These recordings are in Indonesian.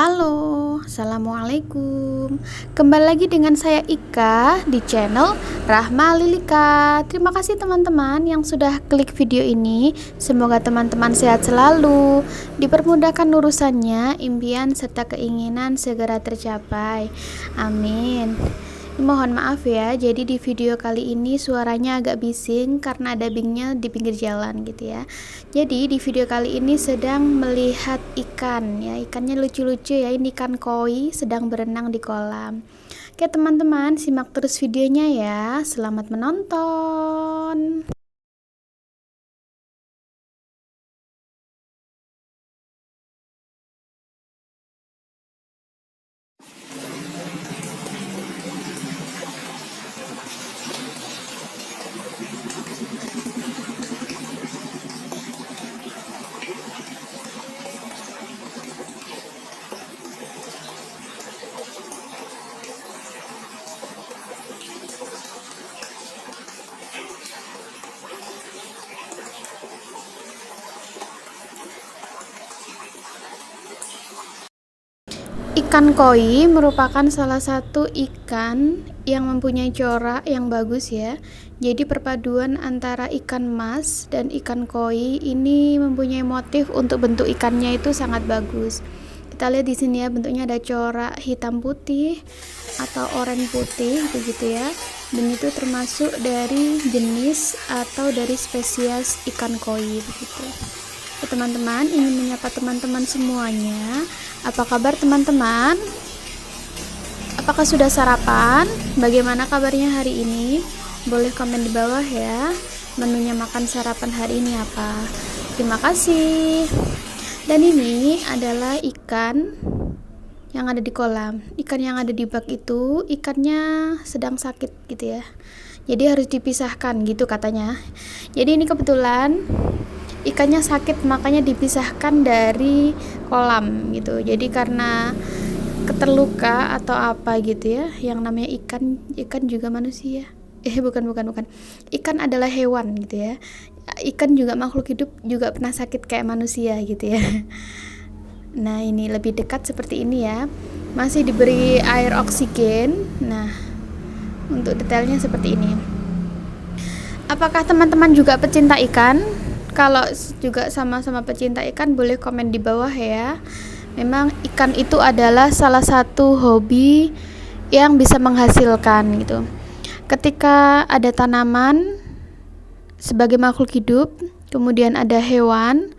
Halo, assalamualaikum. Kembali lagi dengan saya Ika di channel Rahma Lilika. Terima kasih teman-teman yang sudah klik video ini. Semoga teman-teman sehat selalu, dipermudahkan urusannya, impian serta keinginan segera tercapai. Amin. Mohon maaf ya, jadi di video kali ini suaranya agak bising karena ada dubbingnya di pinggir jalan gitu ya. Jadi di video kali ini sedang melihat ikan ya, ikannya lucu-lucu ya, ini ikan koi sedang berenang di kolam. Oke teman-teman, simak terus videonya ya, selamat menonton. Ikan koi merupakan salah satu ikan yang mempunyai corak yang bagus ya. Jadi perpaduan antara ikan mas dan ikan koi ini mempunyai motif untuk bentuk ikannya itu sangat bagus. Kita lihat di sini ya, bentuknya ada corak hitam putih atau oranye putih begitu ya. Dan itu termasuk dari jenis atau dari spesies ikan koi begitu. Teman-teman, ingin menyapa teman-teman semuanya. Apa kabar teman-teman? Apakah sudah sarapan? Bagaimana kabarnya hari ini? Boleh komen di bawah ya. Menunya makan sarapan hari ini apa? Terima kasih. Dan ini adalah ikan yang ada di kolam. Ikan yang ada di bak itu ikannya sedang sakit gitu ya. Jadi harus dipisahkan gitu katanya. Jadi ini kebetulan ikannya sakit, makanya dipisahkan dari kolam gitu. Jadi karena keterluka atau apa gitu ya, yang namanya ikan juga manusia. Bukan. Ikan adalah hewan gitu ya. Ikan juga makhluk hidup, juga pernah sakit kayak manusia gitu ya. Nah, ini lebih dekat seperti ini ya. Masih diberi air oksigen. Nah, untuk detailnya seperti ini. Apakah teman-teman juga pecinta ikan? Kalau juga sama-sama pecinta ikan, boleh komen di bawah ya. Memang ikan itu adalah salah satu hobi yang bisa menghasilkan gitu. Ketika ada tanaman sebagai makhluk hidup, kemudian ada hewan,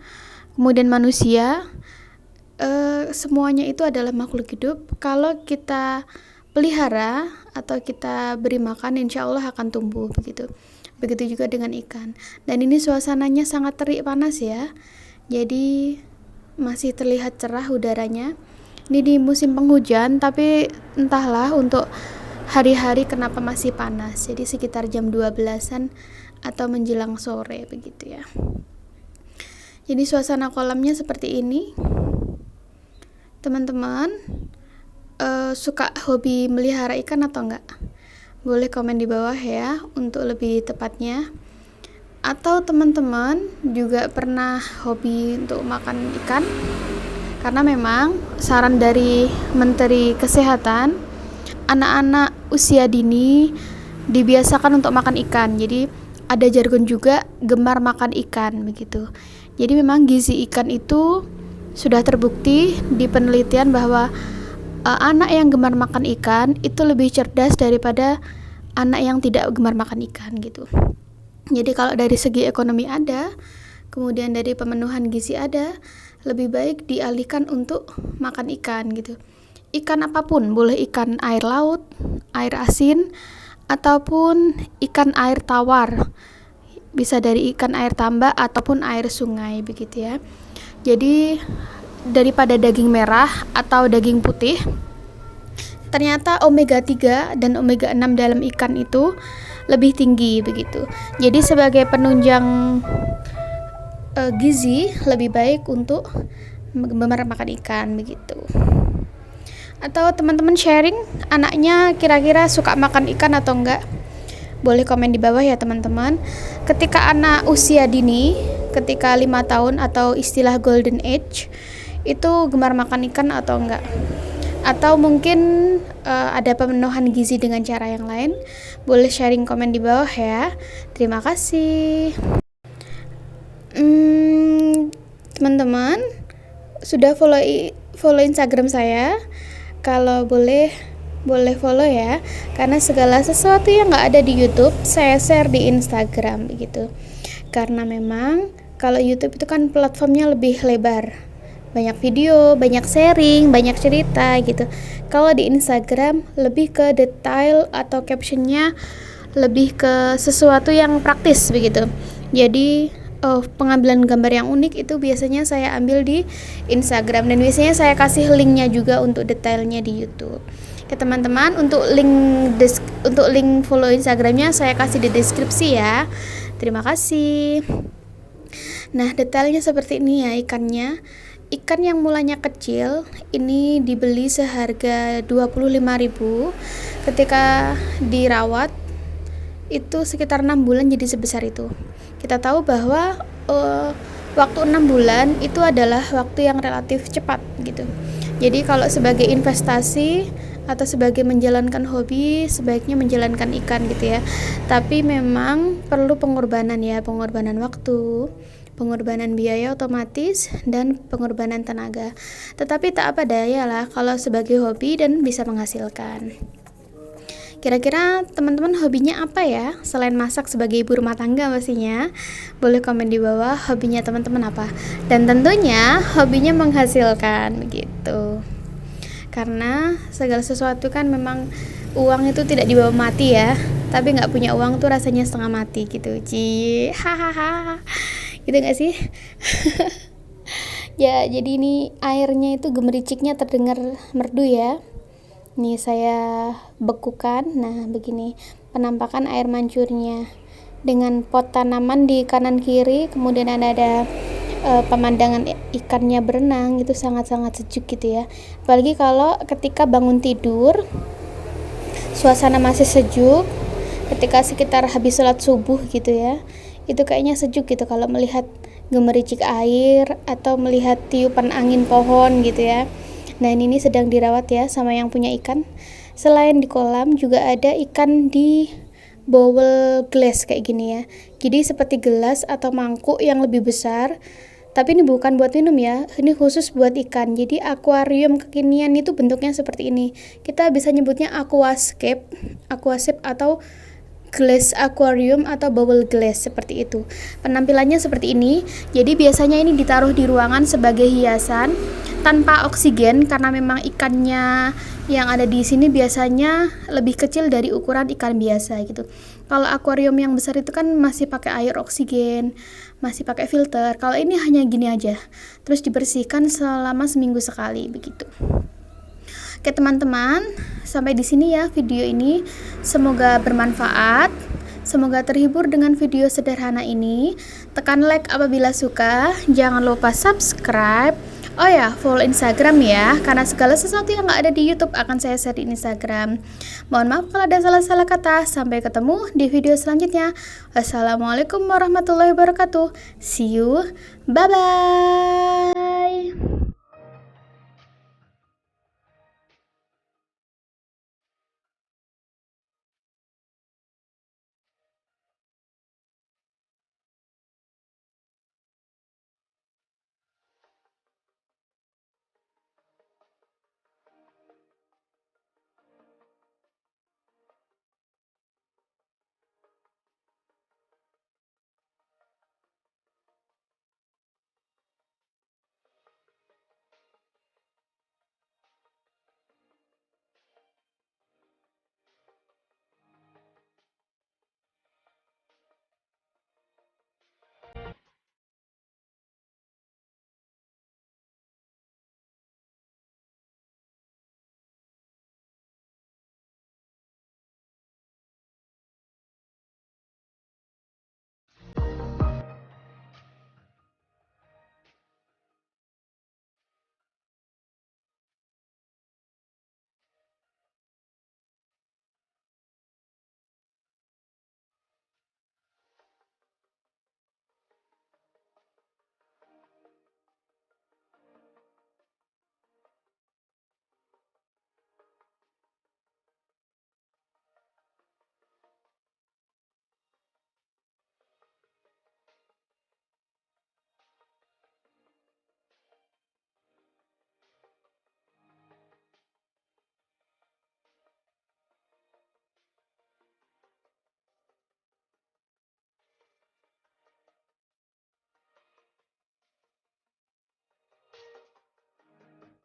kemudian manusia, semuanya itu adalah makhluk hidup. Kalau kita pelihara atau kita beri makan, insya Allah akan tumbuh begitu. Begitu juga dengan ikan. Dan ini suasananya sangat terik panas ya. Jadi masih terlihat cerah udaranya. Ini di musim penghujan, tapi entahlah untuk hari-hari kenapa masih panas. Jadi sekitar jam 12-an atau menjelang sore begitu ya. Jadi suasana kolamnya seperti ini. Teman-teman suka hobi melihara ikan atau enggak? Boleh komen di bawah ya untuk lebih tepatnya. Atau teman-teman juga pernah hobi untuk makan ikan? Karena memang saran dari Menteri Kesehatan, anak-anak usia dini dibiasakan untuk makan ikan. Jadi ada jargon juga gemar makan ikan begitu. Jadi memang gizi ikan itu sudah terbukti di penelitian bahwa anak yang gemar makan ikan itu lebih cerdas daripada anak yang tidak gemar makan ikan gitu. Jadi kalau dari segi ekonomi ada, kemudian dari pemenuhan gizi ada, lebih baik dialihkan untuk makan ikan gitu. Ikan apapun, boleh ikan air laut, air asin, ataupun ikan air tawar. Bisa dari ikan air tambak ataupun air sungai begitu ya. Jadi daripada daging merah atau daging putih, ternyata omega 3 dan omega 6 dalam ikan itu lebih tinggi begitu. Jadi sebagai penunjang gizi, lebih baik untuk gemar makan ikan begitu. Atau teman-teman sharing, anaknya kira-kira suka makan ikan atau enggak? Boleh komen di bawah ya teman-teman. Ketika anak usia dini, ketika 5 tahun atau istilah golden age, itu gemar makan ikan atau enggak, atau mungkin ada pemenuhan gizi dengan cara yang lain. Boleh sharing komen di bawah ya. Terima kasih. Teman-teman sudah follow Instagram saya? Kalau boleh follow ya, karena segala sesuatu yang nggak ada di YouTube saya share di Instagram begitu. Karena memang kalau YouTube itu kan platformnya lebih lebar, banyak video, banyak sharing, banyak cerita gitu. Kalau di Instagram lebih ke detail atau captionnya lebih ke sesuatu yang praktis begitu. Jadi pengambilan gambar yang unik itu biasanya saya ambil di Instagram, dan biasanya saya kasih linknya juga untuk detailnya di YouTube. Oke teman-teman, untuk link follow Instagramnya saya kasih di deskripsi ya. Terima kasih. Nah, detailnya seperti ini ya ikannya. Ikan yang mulanya kecil ini dibeli seharga 25.000. Ketika dirawat itu sekitar 6 bulan jadi sebesar itu. Kita tahu bahwa waktu 6 bulan itu adalah waktu yang relatif cepat gitu. Jadi kalau sebagai investasi atau sebagai menjalankan hobi, sebaiknya menjalankan ikan gitu ya. Tapi memang perlu pengorbanan ya, pengorbanan waktu, pengorbanan biaya otomatis, dan pengorbanan tenaga. Tetapi tak apa daya lah kalau sebagai hobi dan bisa menghasilkan. Kira-kira teman-teman hobinya apa ya? Selain masak sebagai ibu rumah tangga pastinya. Boleh komen di bawah hobinya teman-teman apa. Dan tentunya hobinya menghasilkan begitu. Karena segala sesuatu kan memang uang itu tidak dibawa mati ya. Tapi nggak punya uang tuh rasanya setengah mati gitu. Hahaha. Gitu nggak sih? Ya, jadi ini airnya itu gemericiknya terdengar merdu ya. Nih saya bekukan. Nah begini penampakan air mancurnya dengan pot tanaman di kanan kiri, kemudian ada pemandangan ikannya berenang. Itu sangat-sangat sejuk gitu ya, apalagi kalau ketika bangun tidur suasana masih sejuk, ketika sekitar habis sholat subuh gitu ya, itu kayaknya sejuk gitu kalau melihat gemericik air atau melihat tiupan angin pohon gitu ya. Nah ini sedang dirawat ya sama yang punya ikan. Selain di kolam juga ada ikan di bowl glass kayak gini ya. Jadi seperti gelas atau mangkuk yang lebih besar. Tapi ini bukan buat minum ya, ini khusus buat ikan. Jadi akuarium kekinian itu bentuknya seperti ini. Kita bisa nyebutnya aquascape atau glass aquarium atau bubble glass seperti itu. Penampilannya seperti ini. Jadi biasanya ini ditaruh di ruangan sebagai hiasan tanpa oksigen, karena memang ikannya yang ada di sini biasanya lebih kecil dari ukuran ikan biasa gitu. Kalau akuarium yang besar itu kan masih pakai air oksigen, masih pakai filter. Kalau ini hanya gini aja. Terus dibersihkan selama seminggu sekali begitu. Oke teman-teman, sampai di sini ya video ini. Semoga bermanfaat. Semoga terhibur dengan video sederhana ini. Tekan like apabila suka. Jangan lupa subscribe. Oh ya, follow Instagram ya, karena segala sesuatu yang nggak ada di YouTube akan saya share di Instagram. Mohon maaf kalau ada salah-salah kata. Sampai ketemu di video selanjutnya. Wassalamualaikum warahmatullahi wabarakatuh. See you. Bye-bye.